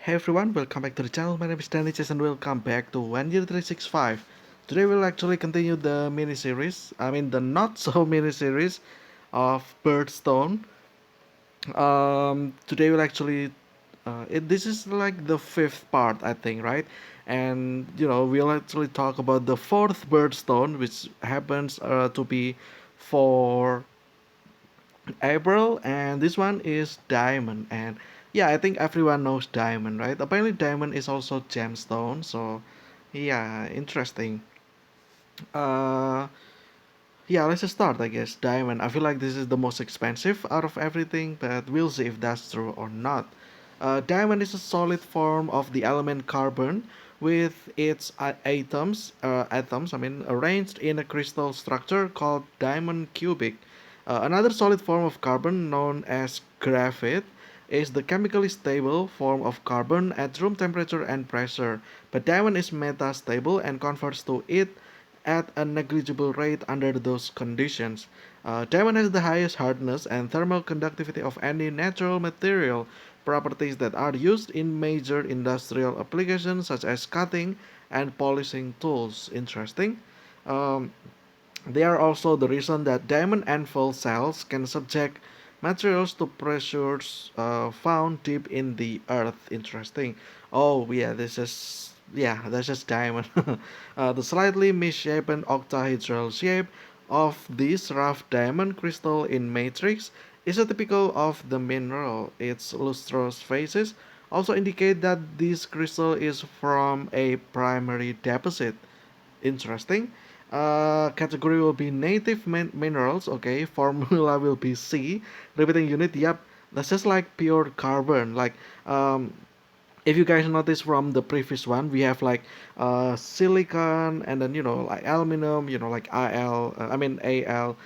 Hey everyone, welcome back to the channel. My name is Danny and welcome back to 1 Year 365. Today we'll actually continue the mini series, the not so mini series of Birthstone. Today we'll actually, this is like the fifth part, I think, right? And we'll actually talk about the fourth Birthstone, which happens to be for April, and this one is Diamond. And yeah, I think everyone knows Diamond, right? Apparently, Diamond is also gemstone. So yeah, interesting. Uh, yeah, let's just start. I guess Diamond. I feel like this is the most expensive out of everything, but we'll see if that's true or not. Diamond is a solid form of the element carbon, with its atoms, arranged in a crystal structure called diamond cubic. Another solid form of carbon, known as graphite, is the chemically stable form of carbon at room temperature and pressure, but diamond is metastable and converts to it at a negligible rate under those conditions. Diamond has the highest hardness and thermal conductivity of any natural material, properties that are used in major industrial applications such as cutting and polishing tools. Interesting. Um, they are also the reason that diamond anvil cells can subject materials to pressures found deep in the earth. Interesting. Oh yeah, that's just diamond. The slightly misshapen octahedral shape of this rough diamond crystal in matrix is a typical of the mineral. Its lustrous faces also indicate that this crystal is from a primary deposit. Interesting. Category will be native minerals. Okay. Formula will be C. Repeating unit. Yep. That's just like pure carbon. Like, um, if you guys notice from the previous one, we have like silicon, and then like aluminum. Like Al.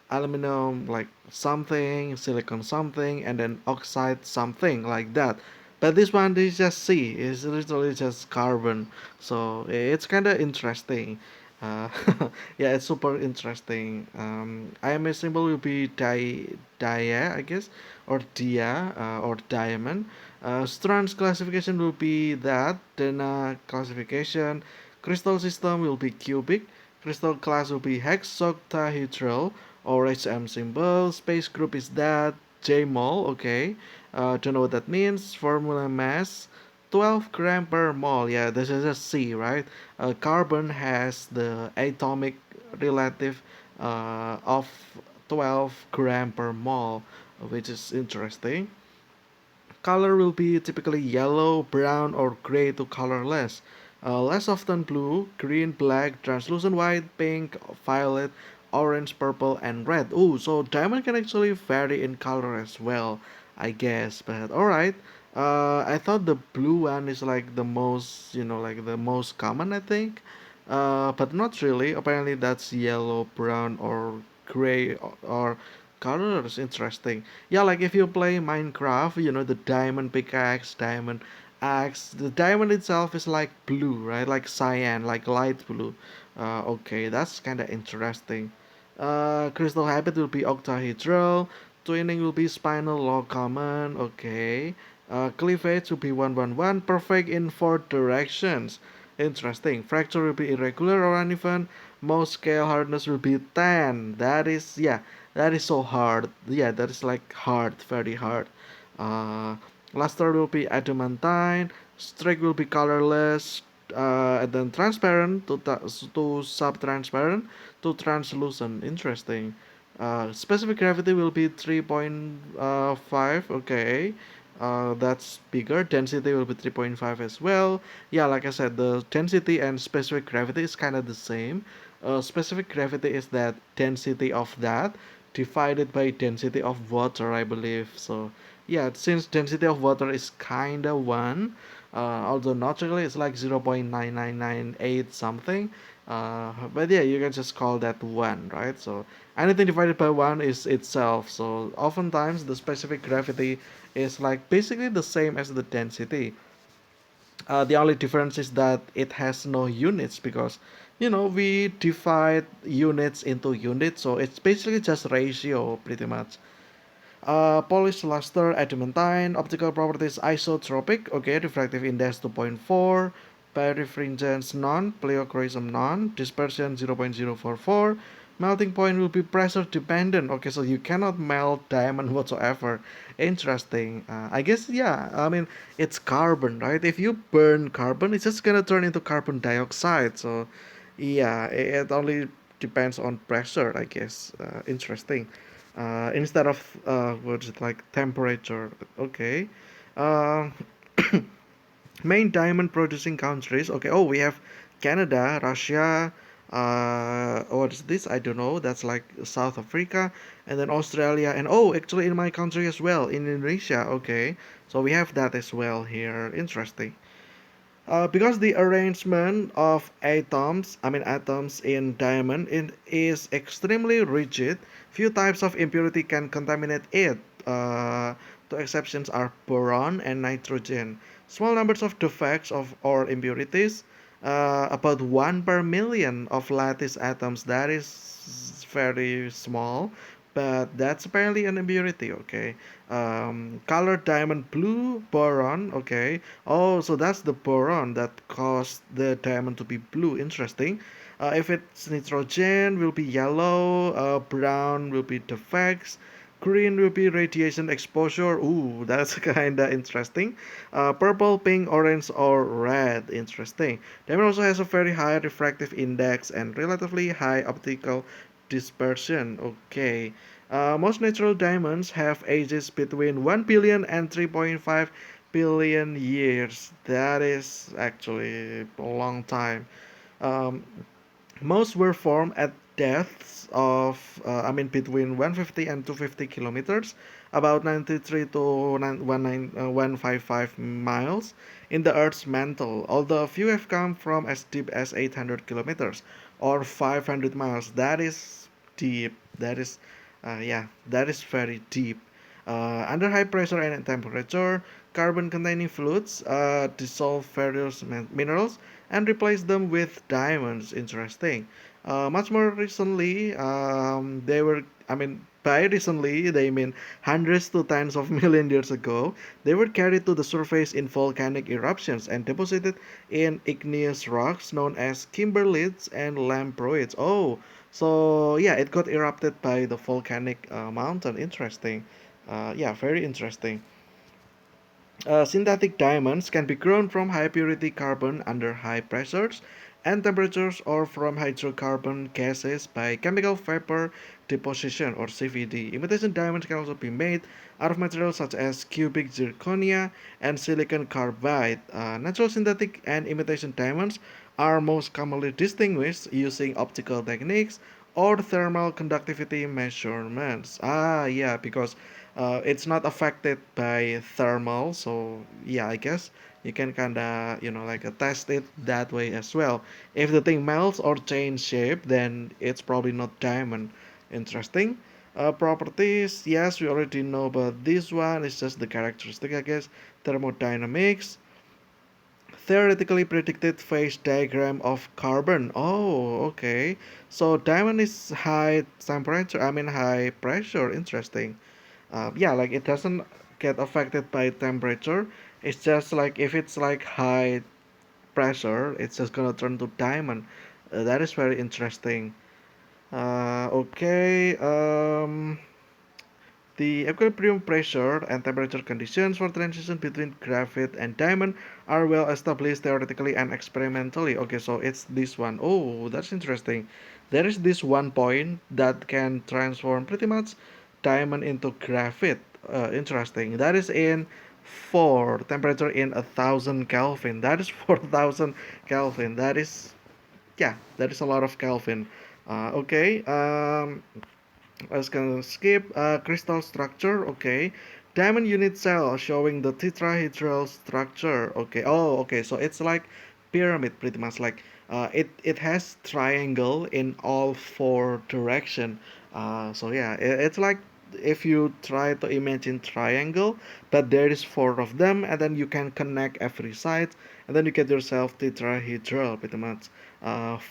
Aluminum like something, silicon something, and then oxide something like that. But this one is just C. It's literally just carbon. So it's kind of interesting. Uh, yeah, it's super interesting. IMA symbol will be dia, I guess, or dia, or diamond. Strands classification will be that. Then classification, crystal system will be cubic. Crystal class will be hexoctahedral, or HM symbol. Space group is that. JMOL, okay. Don't know what that means. Formula mass, 12 gram per mole. Yeah, this is a C, right? Carbon has the atomic relative of 12 gram per mole, which is interesting. Color will be typically yellow, brown, or gray to colorless. Less often blue, green, black, translucent white, pink, violet, orange, purple, and red. Ooh, so diamond can actually vary in color as well, I guess. But alright. I thought the blue one is like the most, like the most common, I think. But not really. Apparently, that's yellow, brown, or gray, or colors. Interesting. Yeah, like if you play Minecraft, the diamond pickaxe, diamond axe, the diamond itself is like blue, right? Like cyan, like light blue. Okay, that's kind of interesting. Crystal habit will be octahedral. Twinning will be spinal law common. Okay. Cleavage will be 111, perfect in four directions. Interesting. Fracture will be irregular or uneven. Most scale hardness will be 10. That is, yeah, that is so hard. Yeah, that is like hard, very hard. Uh, Luster will be adamantine. Streak will be colorless. And then transparent to sub-transparent to translucent. Interesting. Specific gravity will be 3.5. Okay. That's bigger. Density will be 3.5 as well. Yeah, like I said, the density and specific gravity is kind of the same. Specific gravity is that density of that divided by density of water, I believe. So yeah, since density of water is kind of 1, although not really, it's like 0.9998 something. But yeah, you can just call that 1, right? So anything divided by 1 is itself. So oftentimes the specific gravity is like basically the same as the density. The only difference is that it has no units, because we divide units into units, so it's basically just ratio pretty much. Polish luster adamantine, optical properties isotropic, okay, refractive index 2.4, birefringence none, pleochroism none, dispersion 0.044, melting point will be pressure dependent, okay, so you cannot melt diamond whatsoever. Interesting. I guess, yeah, I mean, it's carbon, right? If you burn carbon, it's just gonna turn into carbon dioxide, so yeah, it only depends on pressure, I guess. Interesting. Instead of what's it like temperature? Okay. Uh, Main diamond producing countries. Okay. Oh, we have Canada, Russia. What is this? I don't know. That's like South Africa, and then Australia, and oh, actually in my country as well, in Indonesia. Okay. So we have that as well here. Interesting. Because the arrangement of atoms in diamond is extremely rigid, few types of impurity can contaminate it. The exceptions are boron and nitrogen. Small numbers of defects of or impurities, about 1 per million of lattice atoms. That is very small, but that's apparently an impurity. Okay. Colored diamond blue boron. Okay. Oh, so that's the boron that caused the diamond to be blue. Interesting. If it's nitrogen, will be yellow. Brown will be defects. Green will be radiation exposure. Ooh, that's kinda interesting. Purple, pink, orange, or red. Interesting. Diamond also has a very high refractive index and relatively high optical dispersion. Okay. Most natural diamonds have ages between 1 billion and 3.5 billion years. That is actually a long time. Um, Most were formed at depths of, between 150 and 250 kilometers, about 93 to 155 miles in the Earth's mantle, although a few have come from as deep as 800 kilometers or 500 miles. That is deep. That is very deep. Under high pressure and temperature, carbon containing fluids dissolve various minerals and replace them with diamonds. Interesting. Much more recently, by recently, they mean hundreds to tens of million years ago, they were carried to the surface in volcanic eruptions and deposited in igneous rocks known as kimberlites and lamproids. Oh, so yeah, it got erupted by the volcanic mountain. Interesting. Yeah, very interesting. Synthetic diamonds can be grown from high purity carbon under high pressures and temperatures or from hydrocarbon gases by chemical vapor deposition or CVD. Imitation diamonds can also be made out of materials such as cubic zirconia and silicon carbide. Natural synthetic and imitation diamonds are most commonly distinguished using optical techniques or thermal conductivity measurements. Yeah, because it's not affected by thermal, so yeah, I guess you can kinda like test it that way as well. If the thing melts or change shape, then it's probably not diamond. Interesting. Properties, yes, we already know about this one. It's just the characteristic, I guess. Thermodynamics, theoretically predicted phase diagram of carbon. Oh, okay. So diamond is high temperature, high pressure. Interesting. Yeah, like it doesn't get affected by temperature. It's just like if it's like high pressure, it's just gonna turn to diamond. That is very interesting. Okay. The equilibrium pressure and temperature conditions for transition between graphite and diamond are well established theoretically and experimentally. Okay, so it's this one. Oh, that's interesting. There is this one point that can transform pretty much diamond into graphite. Interesting. That is in 4 temperature in 1,000 Kelvin. That is 4,000 Kelvin. That is a lot of Kelvin. Okay. I was gonna skip crystal structure. Okay, diamond unit cell showing the tetrahedral structure. Okay. Oh, okay. So it's like pyramid, pretty much. Like it has triangle in all 4 direction. So yeah, it's like if you try to imagine triangle, but there is 4 of them, and then you can connect every side, and then you get yourself tetrahedral, pretty much.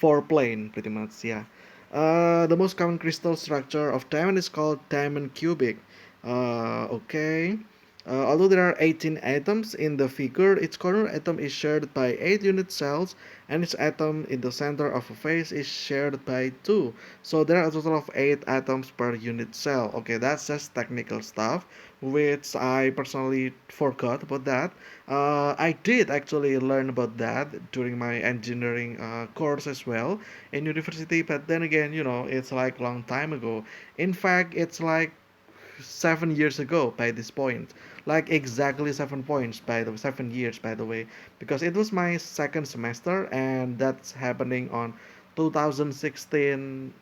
4 plane, pretty much. Yeah. The most common crystal structure of diamond is called diamond cubic. Okay. Although there are 18 atoms in the figure, each corner atom is shared by 8 unit cells, and each atom in the center of a face is shared by 2. So there are a total of 8 atoms per unit cell. Okay, that's just technical stuff, which I personally forgot about that. I did actually learn about that during my engineering course as well in university, but then again, it's like long time ago. In fact, it's like 7 years ago by this point, like exactly 7 points by the 7 years, by the way, because it was my second semester and that's happening on 2016,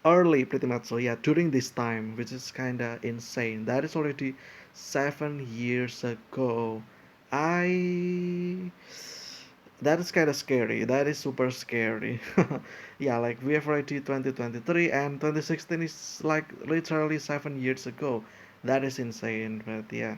early pretty much. So yeah, during this time, which is kind of insane, that is already 7 years ago. I That is kind of scary. That is super scary. Yeah, like we have already 2023 and 2016 is like literally 7 years ago. That is insane. But yeah,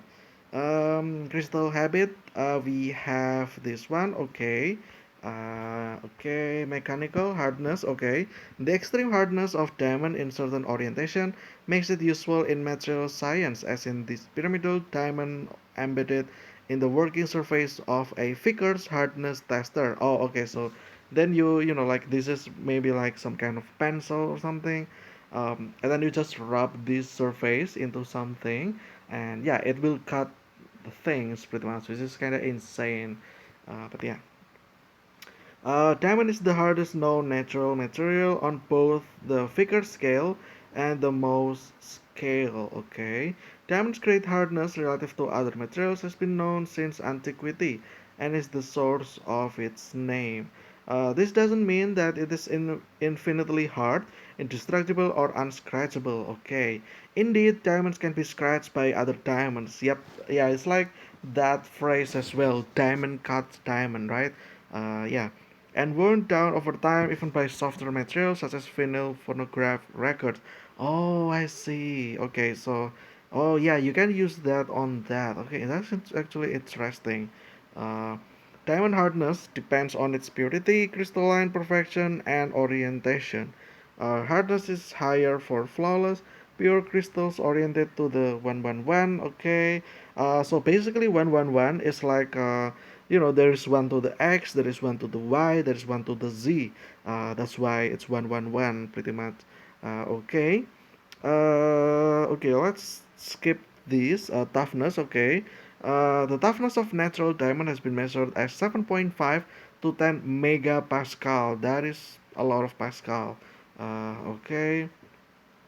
crystal habit. We have this one. Okay. Okay, mechanical hardness. Okay, the extreme hardness of diamond in certain orientation makes it useful in material science, as in this pyramidal diamond embedded in the working surface of a figure's hardness tester. Oh, okay. So then like this is maybe like some kind of pencil or something, and then you just rub this surface into something, and yeah, it will cut the things pretty much, which is kind of insane. But yeah. Diamond is the hardest known natural material on both the Fickert scale and the Mohs scale. Okay, diamond's great hardness relative to other materials has been known since antiquity and is the source of its name. This doesn't mean that it is infinitely hard, indestructible, or unscratchable. Okay, indeed, diamonds can be scratched by other diamonds. Yep, yeah, it's like that phrase as well. Diamond cuts diamond, right? Yeah, and worn down over time even by softer materials such as vinyl phonograph records. Oh, I see. Okay, so oh yeah, you can use that on that. Okay, that's actually interesting. Uh, Diamond hardness depends on its purity, crystalline perfection, and orientation. Hardness is higher for flawless, pure crystals oriented to the 111. Okay, so basically 111 is like there is one to the x, there is one to the y, there is one to the z. That's why it's 111 pretty much. Okay. Okay, let's skip this. Toughness. Okay. The toughness of natural diamond has been measured as 7.5 to 10 megapascal. That is a lot of pascal. Okay.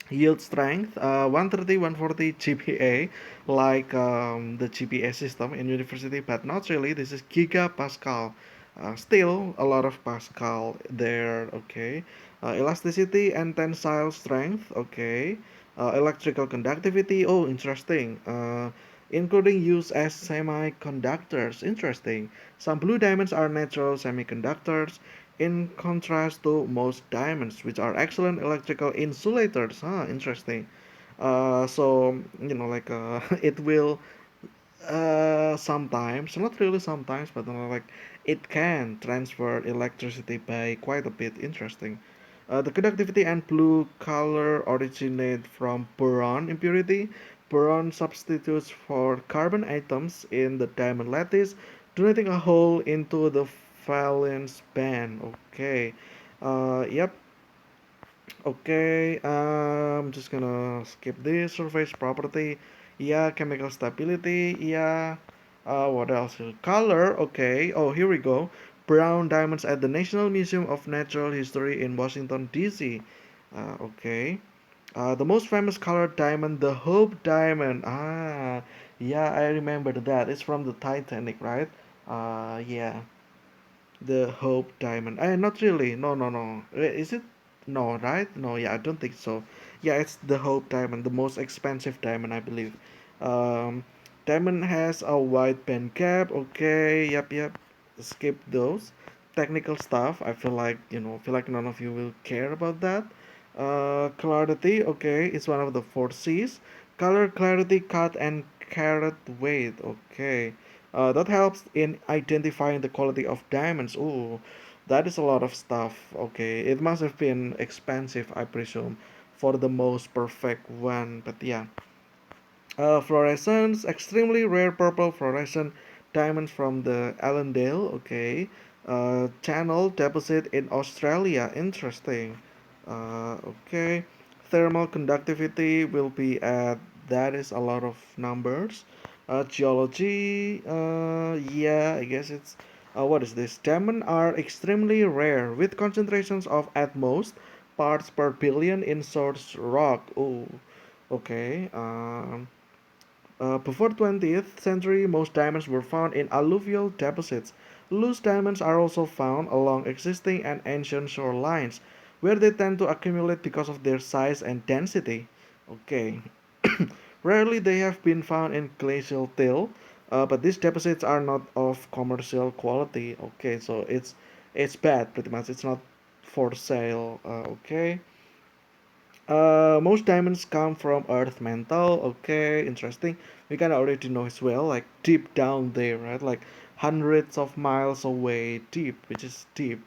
Yield strength 130 140 GPa, like the GPA system in university, but not really. This is gigapascal. Still a lot of pascal there. Okay. Elasticity and tensile strength. Okay. Electrical conductivity. Oh, interesting. Including use as semiconductors. Interesting. Some blue diamonds are natural semiconductors in contrast to most diamonds, which are excellent electrical insulators. Huh, interesting. So like it will sometimes, not really sometimes, but like it can transfer electricity by quite a bit. Interesting. The conductivity and blue color originate from boron impurity. Boron substitutes for carbon atoms in the diamond lattice, donating a hole into the valence band. Okay. Yep. Okay, I'm just gonna skip this surface property. Yeah, chemical stability. Yeah. What else? Color. Okay. Oh, here we go. Brown diamonds at the National Museum of Natural History in Washington, D.C. Okay. The most famous colored diamond, the Hope Diamond. Yeah, I remember that. It's from the Titanic, right? Yeah. The Hope Diamond. Not really. No, no, no. Is it? No, right? No, yeah, I don't think so. Yeah, it's the Hope Diamond, the most expensive diamond, I believe. Um, Diamond has a wide band gap. Okay, yep, yep. Skip those technical stuff. I feel like none of you will care about that. Clarity. Okay, it's one of the four C's. Color, clarity, cut, and carat weight. Okay. That helps in identifying the quality of diamonds. Ooh, that is a lot of stuff. Okay, it must have been expensive, I presume, for the most perfect one. But yeah, fluorescence, extremely rare purple fluorescent diamonds from the Allendale. Okay, channel deposit in Australia. Interesting. Okay, thermal conductivity will be at, that is a lot of numbers. Geology. Yeah, I guess it's. What is this? Diamonds are extremely rare with concentrations of at most parts per billion in source rock. Oh, okay. Before 20th century, most diamonds were found in alluvial deposits. Loose diamonds are also found along existing and ancient shorelines, where they tend to accumulate because of their size and density. Okay. Rarely they have been found in glacial till, but these deposits are not of commercial quality. Okay, so it's bad pretty much. It's not for sale. Okay. Most diamonds come from Earth mantle. Okay, interesting. We kind of already know as well, like deep down there, right? Like hundreds of miles away, deep, which is deep.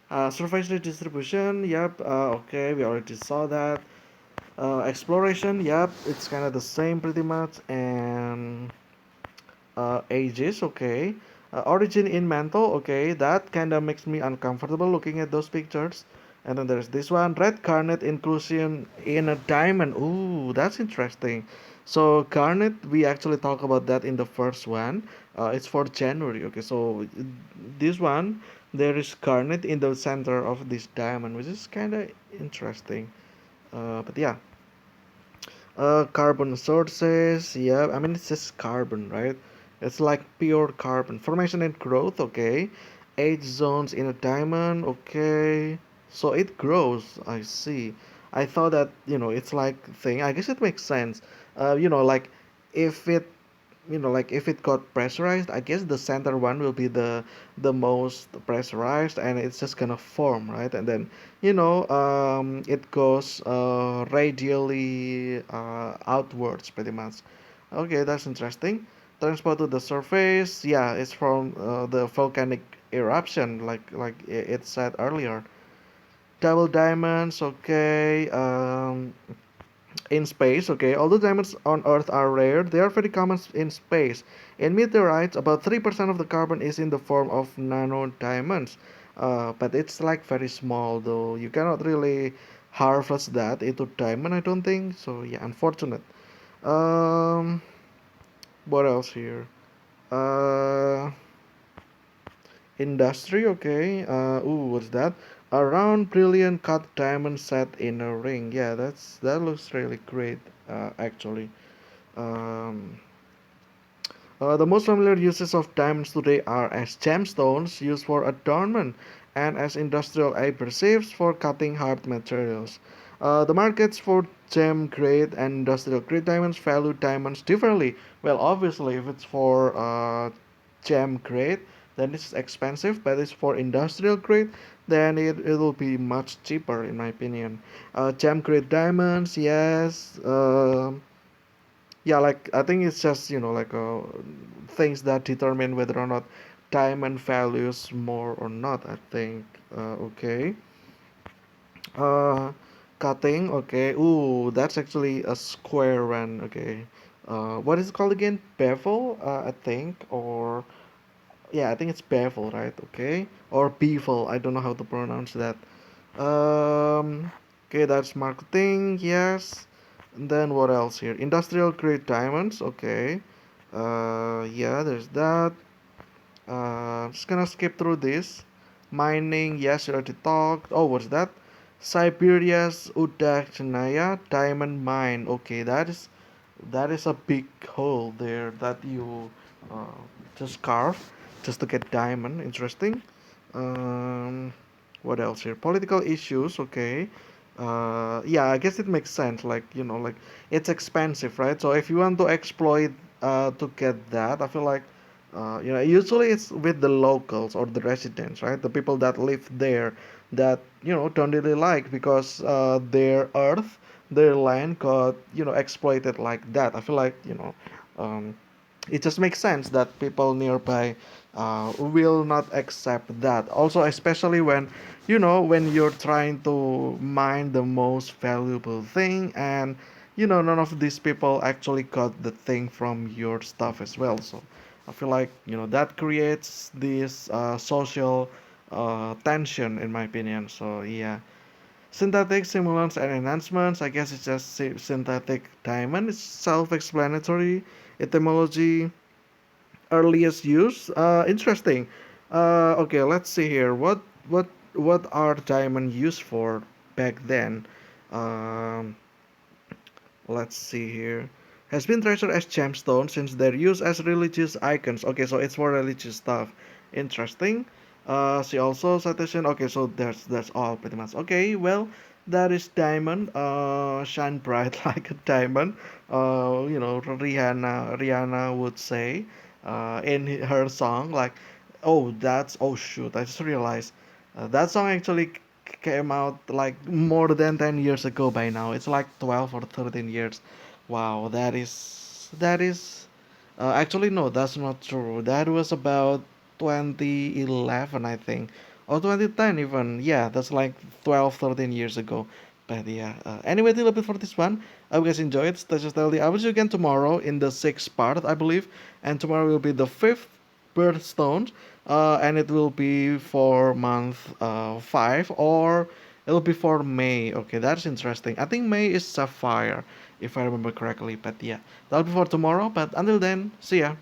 Surface distribution. Yep. Okay, we already saw that. Exploration. Yep, it's kind of the same pretty much. And ages, okay. Origin in mantle, okay. That kind of makes me uncomfortable looking at those pictures. And then there's this one, red garnet inclusion in a diamond. Ooh, that's interesting. So garnet, we actually talk about that in the first one. It's for January, okay. So this one, there is garnet in the center of this diamond, which is kind of interesting. But yeah, carbon sources, yeah, I mean, it's just carbon, right? It's like pure carbon. Formation and growth, okay. Age zones in a diamond, okay. So it grows, I see. I thought that, it's like thing. I guess it makes sense. Like if it like if it got pressurized, I guess the center one will be the most pressurized, and it's just gonna form, right? And then it goes radially outwards pretty much. Okay, that's interesting. Transport to the surface, yeah, it's from the volcanic eruption, like it said earlier. Double diamonds, okay. In space, okay, although diamonds on Earth are rare, they are very common in space. In meteorites, about 3% of the carbon is in the form of nano diamonds. But it's like very small, though. You cannot really harvest that into diamond, I don't think. So, yeah, unfortunate. Um, what else here? Uh, Industry, okay. What's that? A round, brilliant cut diamond set in a ring. Yeah, that looks really great, actually. Um, the most familiar uses of diamonds today are as gemstones used for adornment and as industrial abrasives for cutting hard materials. The markets for gem grade and industrial grade diamonds value diamonds differently. Well, obviously, if it's for gem grade, then it's expensive, but it's for industrial grade, then it'll be much cheaper, in my opinion. Gem grade diamonds, yes. Yeah, like I think it's just like things that determine whether or not diamond values more or not. I think. Okay. uh Cutting, okay. Ooh, that's actually a square one. Okay. What is it called again? Bevel, I think. Or yeah, I think it's bevel, right? Okay. Or bevel, I don't know how to pronounce that. Okay, that's marketing, yes. And then what else here? Industrial grade diamonds, okay. Yeah, there's that. Just gonna skip through this. Mining, yes, you already talked. Oh, what's that? Siberia's Udachnaya diamond mine. Okay, that is a big hole there that you uh, just carve just to get diamond. Interesting. Um, what else here? Political issues. Okay. Yeah, I guess it makes sense. Like like it's expensive, right? So if you want to exploit to get that, I feel like usually it's with the locals or the residents, right? The people that live there that don't really like because their earth, their land got exploited like that. I feel like um, it just makes sense that people nearby will not accept that. Also, especially when, when you're trying to mine the most valuable thing, and none of these people actually got the thing from your stuff as well. So I feel like that creates this social tension, in my opinion. So yeah. Synthetic simulants and enhancements, I guess it's just synthetic diamond. It's self-explanatory. Etymology, earliest use. Interesting. Okay, let's see here. What are diamond used for back then? Um, let's see here. Has been treasured as gemstones since their use as religious icons. Okay, so it's for religious stuff. Interesting. See also citation. Okay, so that's all pretty much. Okay, well, that is diamond. Shine bright like a diamond. Rihanna would say, in her song, like, oh shoot, I just realized, that song actually came out like more than 10 years ago by now. It's like 12 or 13 years. Wow, that is actually no, that's not true. That was about 2011, I think, or 2010 even. Yeah, that's like 12, 13 years ago. But yeah, anyway, a little bit for this one. I hope you guys enjoyed. Stay just healthy. I will see you again tomorrow in the sixth part, I believe, and tomorrow will be the fifth birthstone, and it will be for month 5, or it'll be for May. Okay, that's interesting. I think May is Sapphire, if I remember correctly. But yeah, that'll be for tomorrow. But until then, see ya.